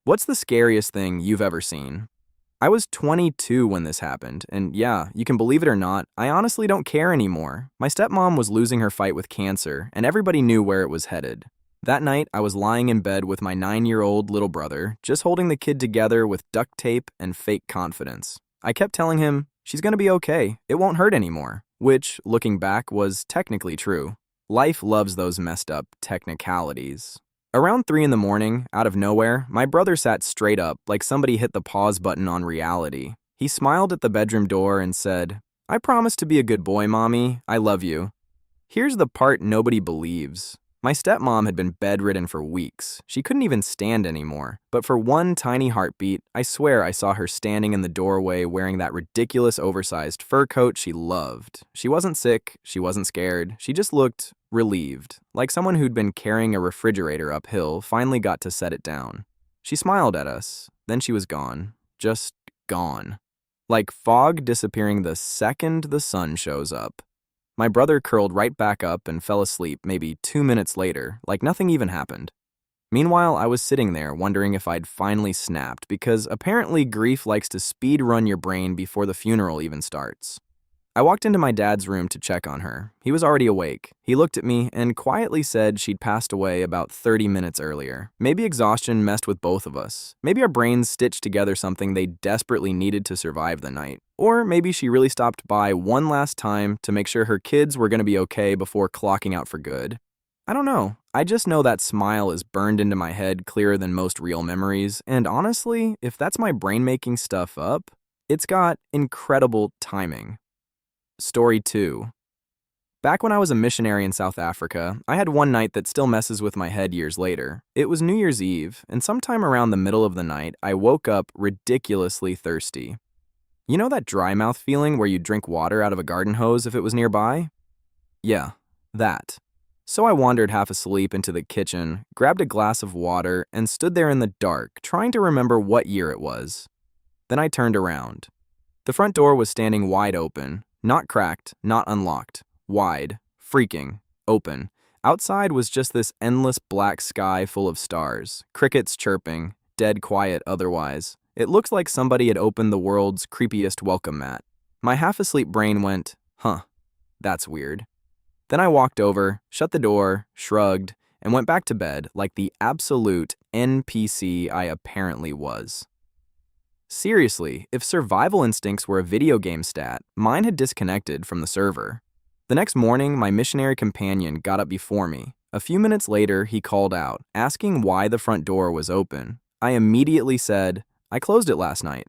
What's the scariest thing you've ever seen? I was 22 when this happened, and yeah, you can believe it or not, I honestly don't care anymore. My stepmom was losing her fight with cancer, and everybody knew where it was headed. That night, I was lying in bed with my 9-year-old little brother, just holding the kid together with duct tape and fake confidence. I kept telling him, she's gonna be okay, it won't hurt anymore, which, looking back, was technically true. Life loves those messed up technicalities. Around 3 in the morning, out of nowhere, my brother sat straight up like somebody hit the pause button on reality. He smiled at the bedroom door and said, "I promise to be a good boy, Mommy. I love you." Here's the part nobody believes. My stepmom had been bedridden for weeks. She couldn't even stand anymore. But for one tiny heartbeat, I swear I saw her standing in the doorway wearing that ridiculous oversized fur coat she loved. She wasn't sick, she wasn't scared, she just looked relieved, like someone who'd been carrying a refrigerator uphill finally got to set it down. She smiled at us, then she was gone. Just gone. Like fog disappearing the second the sun shows up. My brother curled right back up and fell asleep maybe 2 minutes later, like nothing even happened. Meanwhile, I was sitting there wondering if I'd finally snapped because apparently grief likes to speed run your brain before the funeral even starts. I walked into my dad's room to check on her. He was already awake. He looked at me and quietly said she'd passed away about 30 minutes earlier. Maybe exhaustion messed with both of us. Maybe our brains stitched together something they desperately needed to survive the night. Or maybe she really stopped by one last time to make sure her kids were going to be okay before clocking out for good. I don't know. I just know that smile is burned into my head clearer than most real memories, and honestly, if that's my brain making stuff up, it's got incredible timing. Story 2. Back when I was a missionary in South Africa, I had one night that still messes with my head years later. It was New Year's Eve, and sometime around the middle of the night, I woke up ridiculously thirsty. You know that dry mouth feeling where you drink water out of a garden hose if it was nearby? Yeah, that. So I wandered half asleep into the kitchen, grabbed a glass of water, and stood there in the dark, trying to remember what year it was. Then I turned around. The front door was standing wide open. Not cracked, not unlocked. Wide, freaking, open. Outside was just this endless black sky full of stars, crickets chirping, dead quiet otherwise. It looked like somebody had opened the world's creepiest welcome mat. My half-asleep brain went, huh, that's weird. Then I walked over, shut the door, shrugged, and went back to bed like the absolute NPC I apparently was. Seriously, if survival instincts were a video game stat, mine had disconnected from the server. The next morning, my missionary companion got up before me. A few minutes later, he called out, asking why the front door was open. I immediately said, "I closed it last night."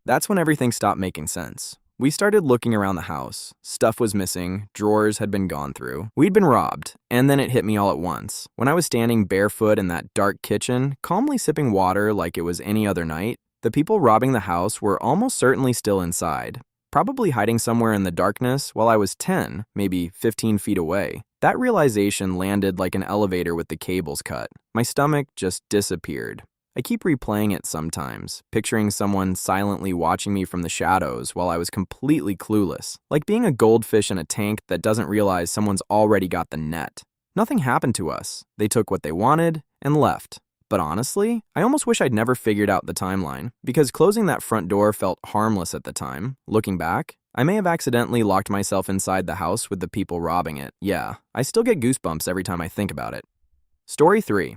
That's when everything stopped making sense. We started looking around the house. Stuff was missing, drawers had been gone through. We'd been robbed, and then it hit me all at once. When I was standing barefoot in that dark kitchen, calmly sipping water like it was any other night, the people robbing the house were almost certainly still inside, probably hiding somewhere in the darkness while I was 10, maybe 15 feet away. That realization landed like an elevator with the cables cut. My stomach just disappeared. I keep replaying it sometimes, picturing someone silently watching me from the shadows while I was completely clueless, like being a goldfish in a tank that doesn't realize someone's already got the net. Nothing happened to us. They took what they wanted and left. But honestly, I almost wish I'd never figured out the timeline, because closing that front door felt harmless at the time. Looking back, I may have accidentally locked myself inside the house with the people robbing it. Yeah, I still get goosebumps every time I think about it. Story 3.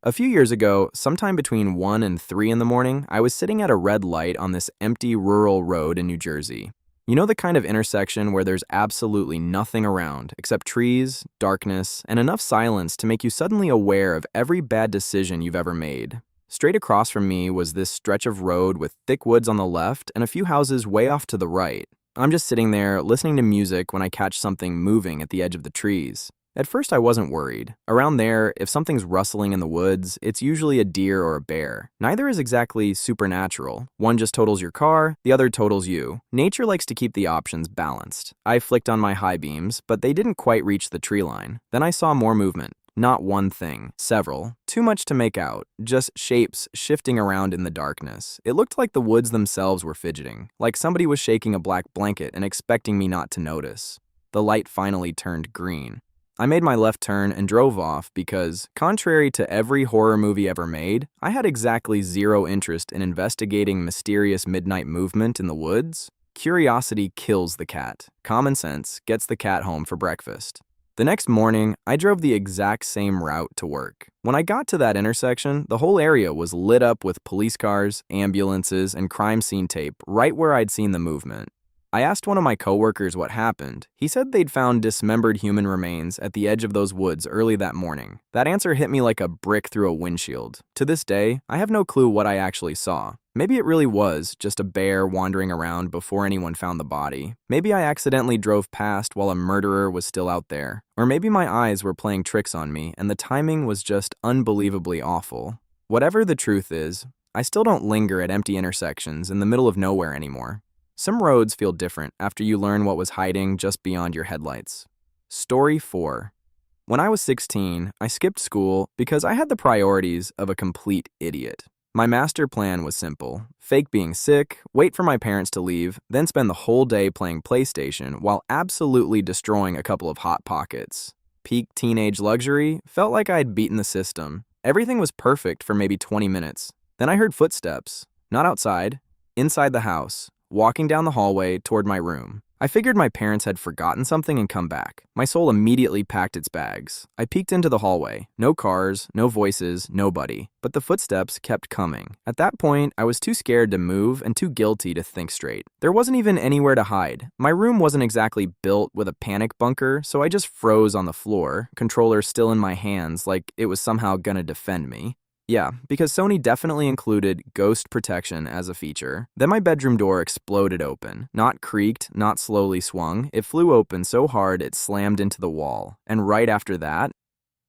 A few years ago, sometime between 1 and 3 in the morning, I was sitting at a red light on this empty rural road in New Jersey. You know the kind of intersection where there's absolutely nothing around except trees, darkness, and enough silence to make you suddenly aware of every bad decision you've ever made. Straight across from me was this stretch of road with thick woods on the left and a few houses way off to the right. I'm just sitting there listening to music when I catch something moving at the edge of the trees. At first, I wasn't worried. Around there, if something's rustling in the woods, it's usually a deer or a bear. Neither is exactly supernatural. One just totals your car, the other totals you. Nature likes to keep the options balanced. I flicked on my high beams, but they didn't quite reach the tree line. Then I saw more movement. Not one thing, several. Too much to make out. Just shapes shifting around in the darkness. It looked like the woods themselves were fidgeting, like somebody was shaking a black blanket and expecting me not to notice. The light finally turned green. I made my left turn and drove off because, contrary to every horror movie ever made, I had exactly zero interest in investigating mysterious midnight movement in the woods. Curiosity kills the cat. Common sense gets the cat home for breakfast. The next morning, I drove the exact same route to work. When I got to that intersection, the whole area was lit up with police cars, ambulances, and crime scene tape right where I'd seen the movement. I asked one of my coworkers what happened. He said they'd found dismembered human remains at the edge of those woods early that morning. That answer hit me like a brick through a windshield. To this day, I have no clue what I actually saw. Maybe it really was just a bear wandering around before anyone found the body. Maybe I accidentally drove past while a murderer was still out there. Or maybe my eyes were playing tricks on me and the timing was just unbelievably awful. Whatever the truth is, I still don't linger at empty intersections in the middle of nowhere anymore. Some roads feel different after you learn what was hiding just beyond your headlights. Story 4. When I was 16, I skipped school because I had the priorities of a complete idiot. My master plan was simple: fake being sick, wait for my parents to leave, then spend the whole day playing PlayStation while absolutely destroying a couple of Hot Pockets. Peak teenage luxury felt like I had beaten the system. Everything was perfect for maybe 20 minutes. Then I heard footsteps, not outside, inside the house, walking down the hallway toward my room. I figured my parents had forgotten something and come back. My soul immediately packed its bags. I peeked into the hallway. No cars, no voices, nobody. But the footsteps kept coming. At that point, I was too scared to move and too guilty to think straight. There wasn't even anywhere to hide. My room wasn't exactly built with a panic bunker, so I just froze on the floor, controller still in my hands like it was somehow gonna defend me. Yeah, because Sony definitely included ghost protection as a feature. Then my bedroom door exploded open. Not creaked, not slowly swung. It flew open so hard it slammed into the wall. And right after that,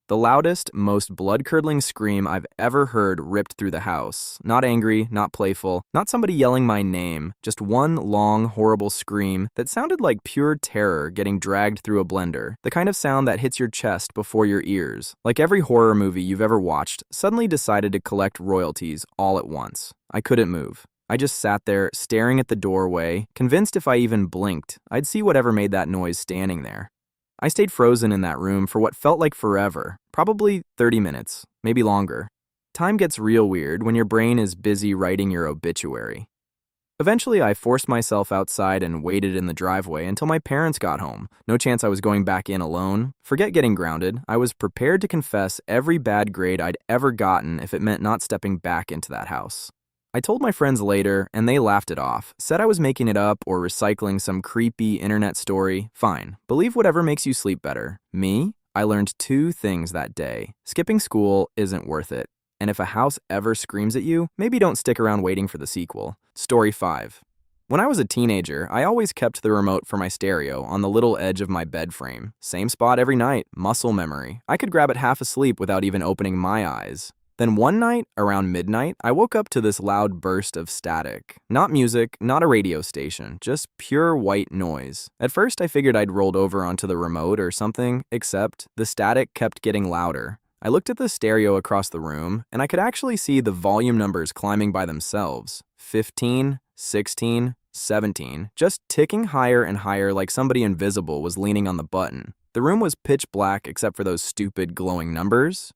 the loudest, most blood-curdling scream I've ever heard ripped through the house. Not angry, not playful, not somebody yelling my name, just one long, horrible scream that sounded like pure terror getting dragged through a blender. The kind of sound that hits your chest before your ears. Like every horror movie you've ever watched suddenly decided to collect royalties all at once. I couldn't move. I just sat there, staring at the doorway, convinced if I even blinked, I'd see whatever made that noise standing there. I stayed frozen in that room for what felt like forever, probably 30 minutes, maybe longer. Time gets real weird when your brain is busy writing your obituary. Eventually, I forced myself outside and waited in the driveway until my parents got home. No chance I was going back in alone. Forget getting grounded. I was prepared to confess every bad grade I'd ever gotten if it meant not stepping back into that house. I told my friends later, and they laughed it off, said I was making it up or recycling some creepy internet story. Fine, believe whatever makes you sleep better. Me? I learned 2 things that day. Skipping school isn't worth it. And if a house ever screams at you, maybe don't stick around waiting for the sequel. Story 5. When I was a teenager, I always kept the remote for my stereo on the little edge of my bed frame. Same spot every night, muscle memory. I could grab it half asleep without even opening my eyes. Then one night, around midnight, I woke up to this loud burst of static. Not music, not a radio station, just pure white noise. At first, I figured I'd rolled over onto the remote or something, except the static kept getting louder. I looked at the stereo across the room, and I could actually see the volume numbers climbing by themselves. 15, 16, 17, just ticking higher and higher like somebody invisible was leaning on the button. The room was pitch black except for those stupid glowing numbers.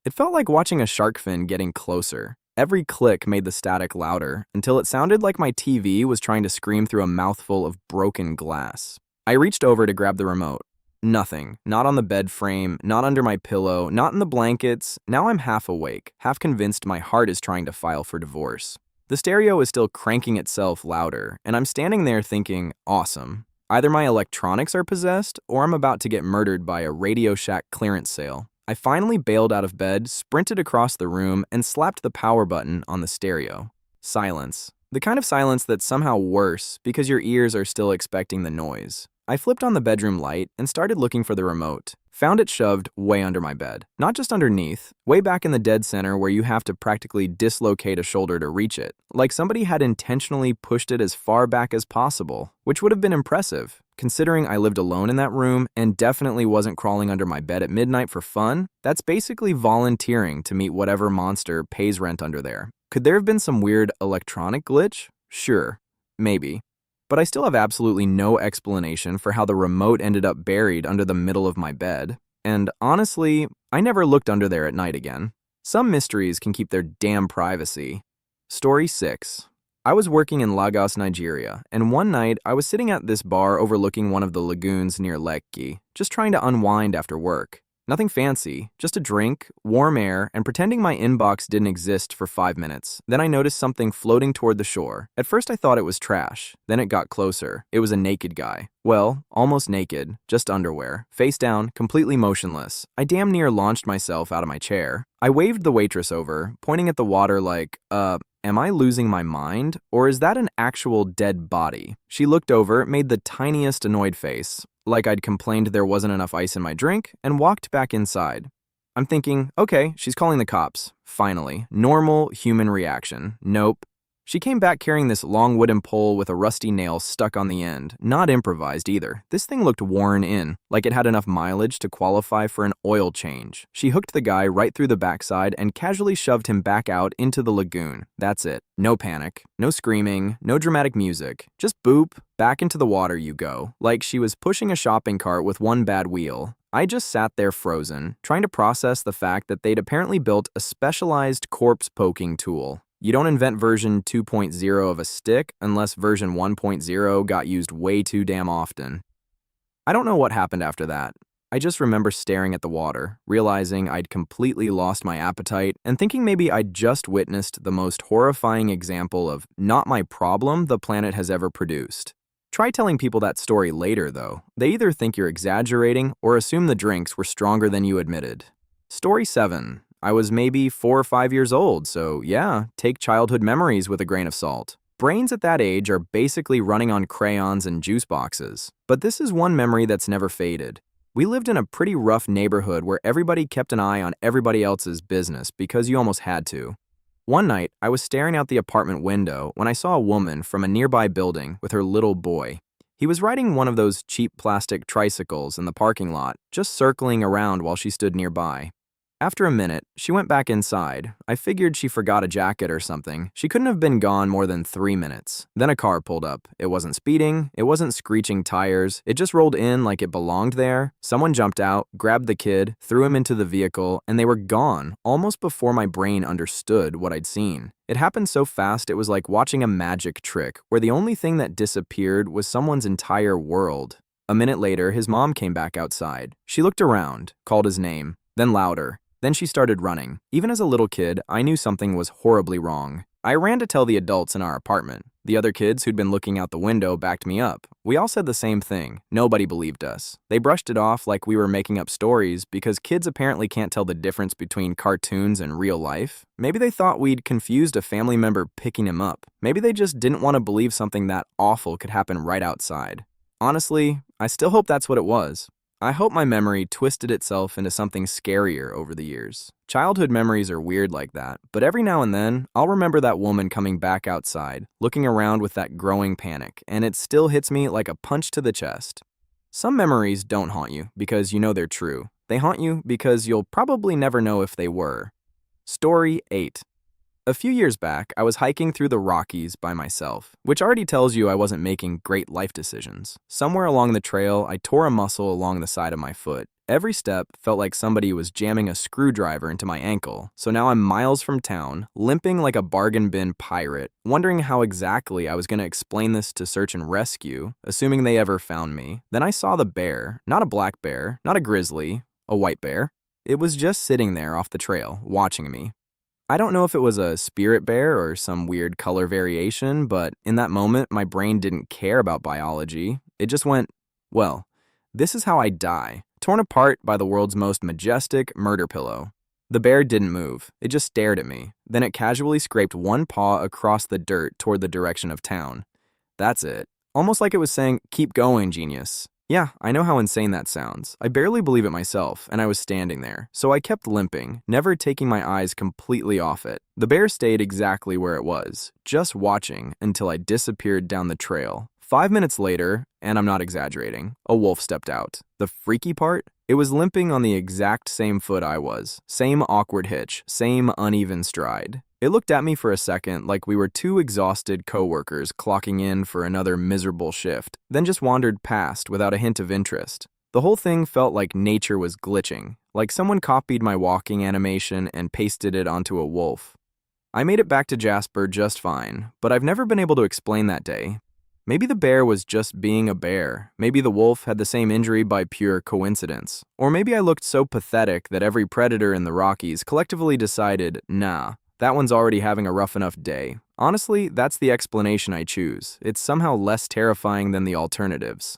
It felt like watching a shark fin getting closer. Every click made the static louder, until it sounded like my TV was trying to scream through a mouthful of broken glass. I reached over to grab the remote. Nothing. Not on the bed frame, not under my pillow, not in the blankets. Now I'm half awake, half convinced my heart is trying to file for divorce. The stereo is still cranking itself louder, and I'm standing there thinking, awesome. Either my electronics are possessed, or I'm about to get murdered by a Radio Shack clearance sale. I finally bailed out of bed, sprinted across the room, and slapped the power button on the stereo. Silence. The kind of silence that's somehow worse because your ears are still expecting the noise. I flipped on the bedroom light and started looking for the remote. Found it shoved way under my bed. Not just underneath, way back in the dead center where you have to practically dislocate a shoulder to reach it. Like somebody had intentionally pushed it as far back as possible, which would have been impressive. Considering I lived alone in that room and definitely wasn't crawling under my bed at midnight for fun, that's basically volunteering to meet whatever monster pays rent under there. Could there have been some weird electronic glitch? Sure, maybe. But I still have absolutely no explanation for how the remote ended up buried under the middle of my bed. and honestly, I never looked under there at night again. Some mysteries can keep their damn privacy. Story 6. I was working in Lagos, Nigeria, and one night I was sitting at this bar overlooking one of the lagoons near Lekki, just trying to unwind after work. Nothing fancy, just a drink, warm air, and pretending my inbox didn't exist for 5 minutes. Then I noticed something floating toward the shore. At first I thought it was trash. Then it got closer. It was a naked guy. Well, almost naked, just underwear, face down, completely motionless. I damn near launched myself out of my chair. I waved the waitress over, pointing at the water like, am I losing my mind? Or is that an actual dead body? She looked over, made the tiniest annoyed face, like I'd complained there wasn't enough ice in my drink, and walked back inside. I'm thinking, okay, she's calling the cops. Finally. Normal human reaction. Nope. She came back carrying this long wooden pole with a rusty nail stuck on the end. Not improvised either. This thing looked worn in, like it had enough mileage to qualify for an oil change. She hooked the guy right through the backside and casually shoved him back out into the lagoon. That's it. No panic, no screaming, no dramatic music. Just boop, back into the water you go, like she was pushing a shopping cart with one bad wheel. I just sat there frozen, trying to process the fact that they'd apparently built a specialized corpse poking tool. You don't invent version 2.0 of a stick unless version 1.0 got used way too damn often. I don't know what happened after that. I just remember staring at the water, realizing I'd completely lost my appetite, and thinking maybe I'd just witnessed the most horrifying example of not my problem the planet has ever produced. Try telling people that story later, though. They either think you're exaggerating or assume the drinks were stronger than you admitted. Story 7. I was maybe 4 or 5 years old, so yeah, take childhood memories with a grain of salt. Brains at that age are basically running on crayons and juice boxes. But this is one memory that's never faded. We lived in a pretty rough neighborhood where everybody kept an eye on everybody else's business because you almost had to. One night, I was staring out the apartment window when I saw a woman from a nearby building with her little boy. He was riding one of those cheap plastic tricycles in the parking lot, just circling around while she stood nearby. After a minute, she went back inside. I figured she forgot a jacket or something. She couldn't have been gone more than 3 minutes. Then a car pulled up. It wasn't speeding. It wasn't screeching tires. It just rolled in like it belonged there. Someone jumped out, grabbed the kid, threw him into the vehicle, and they were gone, almost before my brain understood what I'd seen. It happened so fast it was like watching a magic trick, where the only thing that disappeared was someone's entire world. A minute later, his mom came back outside. She looked around, called his name, then louder. Then she started running. Even as a little kid, I knew something was horribly wrong. I ran to tell the adults in our apartment. The other kids who'd been looking out the window backed me up. We all said the same thing. Nobody believed us. They brushed it off like we were making up stories because kids apparently can't tell the difference between cartoons and real life. Maybe they thought we'd confused a family member picking him up. Maybe they just didn't want to believe something that awful could happen right outside. Honestly, I still hope that's what it was. I hope my memory twisted itself into something scarier over the years. Childhood memories are weird like that, but every now and then, I'll remember that woman coming back outside, looking around with that growing panic, and it still hits me like a punch to the chest. Some memories don't haunt you because you know they're true. They haunt you because you'll probably never know if they were. Story 8. A few years back, I was hiking through the Rockies by myself, which already tells you I wasn't making great life decisions. Somewhere along the trail, I tore a muscle along the side of my foot. Every step felt like somebody was jamming a screwdriver into my ankle, so now I'm miles from town, limping like a bargain bin pirate, wondering how exactly I was going to explain this to search and rescue, assuming they ever found me. Then I saw the bear, not a black bear, not a grizzly, a white bear. It was just sitting there off the trail, watching me. I don't know if it was a spirit bear or some weird color variation, but in that moment, my brain didn't care about biology. It just went, well, this is how I die, torn apart by the world's most majestic murder pillow. The bear didn't move. It just stared at me. Then it casually scraped one paw across the dirt toward the direction of town. That's it. Almost like it was saying, keep going, genius. Yeah, I know how insane that sounds. I barely believe it myself, and I was standing there. So I kept limping, never taking my eyes completely off it. The bear stayed exactly where it was, just watching until I disappeared down the trail. 5 minutes later, and I'm not exaggerating, a wolf stepped out. The freaky part? It was limping on the exact same foot I was. Same awkward hitch, same uneven stride. It looked at me for a second like we were two exhausted coworkers clocking in for another miserable shift, then just wandered past without a hint of interest. The whole thing felt like nature was glitching, like someone copied my walking animation and pasted it onto a wolf. I made it back to Jasper just fine, but I've never been able to explain that day. Maybe the bear was just being a bear. Maybe the wolf had the same injury by pure coincidence. Or maybe I looked so pathetic that every predator in the Rockies collectively decided, nah, that one's already having a rough enough day. Honestly, that's the explanation I choose. It's somehow less terrifying than the alternatives.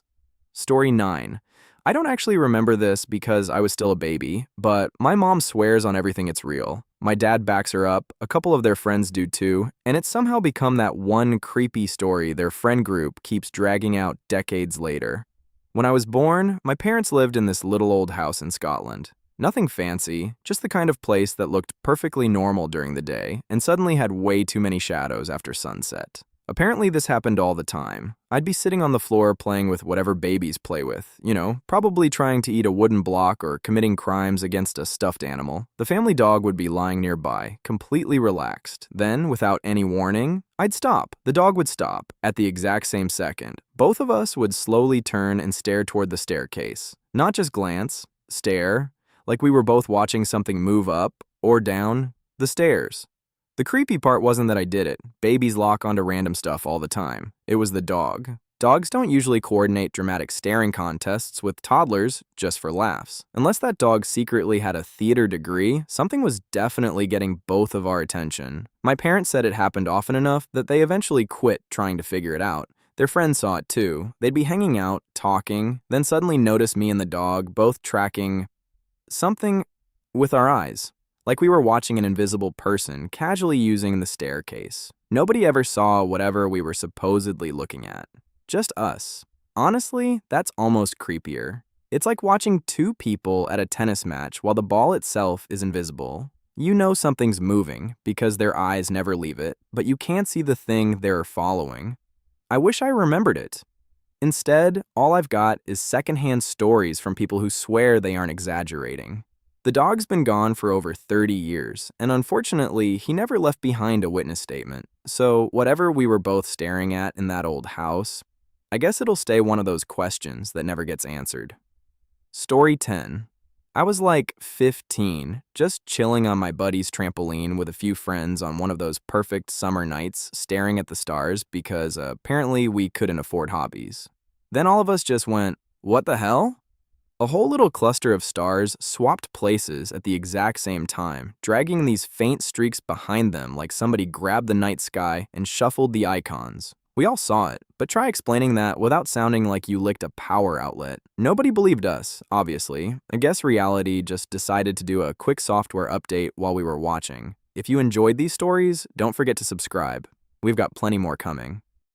Story 9. I don't actually remember this because I was still a baby, but my mom swears on everything it's real. My dad backs her up, a couple of their friends do too, and it's somehow become that one creepy story their friend group keeps dragging out decades later. When I was born, my parents lived in this little old house in Scotland. Nothing fancy, just the kind of place that looked perfectly normal during the day and suddenly had way too many shadows after sunset. Apparently this happened all the time. I'd be sitting on the floor playing with whatever babies play with, probably trying to eat a wooden block or committing crimes against a stuffed animal. The family dog would be lying nearby, completely relaxed. Then, without any warning, I'd stop. The dog would stop at the exact same second. Both of us would slowly turn and stare toward the staircase. Not just glance, stare, like we were both watching something move up or down the stairs. The creepy part wasn't that I did it. Babies lock onto random stuff all the time. It was the dog. Dogs don't usually coordinate dramatic staring contests with toddlers just for laughs. Unless that dog secretly had a theater degree, something was definitely getting both of our attention. My parents said it happened often enough that they eventually quit trying to figure it out. Their friends saw it too. They'd be hanging out, talking, then suddenly notice me and the dog both tracking something with our eyes. Like we were watching an invisible person casually using the staircase. Nobody ever saw whatever we were supposedly looking at. Just us. Honestly, that's almost creepier. It's like watching two people at a tennis match while the ball itself is invisible. You know something's moving because their eyes never leave it, but you can't see the thing they're following. I wish I remembered it. Instead, all I've got is secondhand stories from people who swear they aren't exaggerating. The dog's been gone for over 30 years, and unfortunately, he never left behind a witness statement. So whatever we were both staring at in that old house, I guess it'll stay one of those questions that never gets answered. Story 10. I was like 15, just chilling on my buddy's trampoline with a few friends on one of those perfect summer nights, staring at the stars because apparently we couldn't afford hobbies. Then all of us just went, "What the hell?" A whole little cluster of stars swapped places at the exact same time, dragging these faint streaks behind them like somebody grabbed the night sky and shuffled the icons. We all saw it, but try explaining that without sounding like you licked a power outlet. Nobody believed us, obviously. I guess reality just decided to do a quick software update while we were watching. If you enjoyed these stories, don't forget to subscribe. We've got plenty more coming.